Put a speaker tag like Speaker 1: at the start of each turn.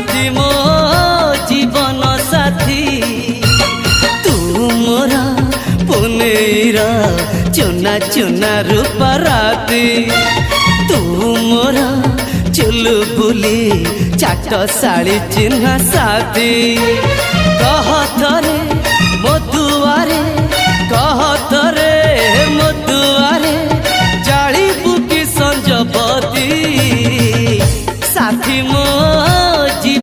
Speaker 1: सुहाती मो जीवन साथी तू मोरा पुनेरा चुना चुना रूपा राती तू मोरा चुलु बुली चाट साड़ी चिन्ह साथी कह थरे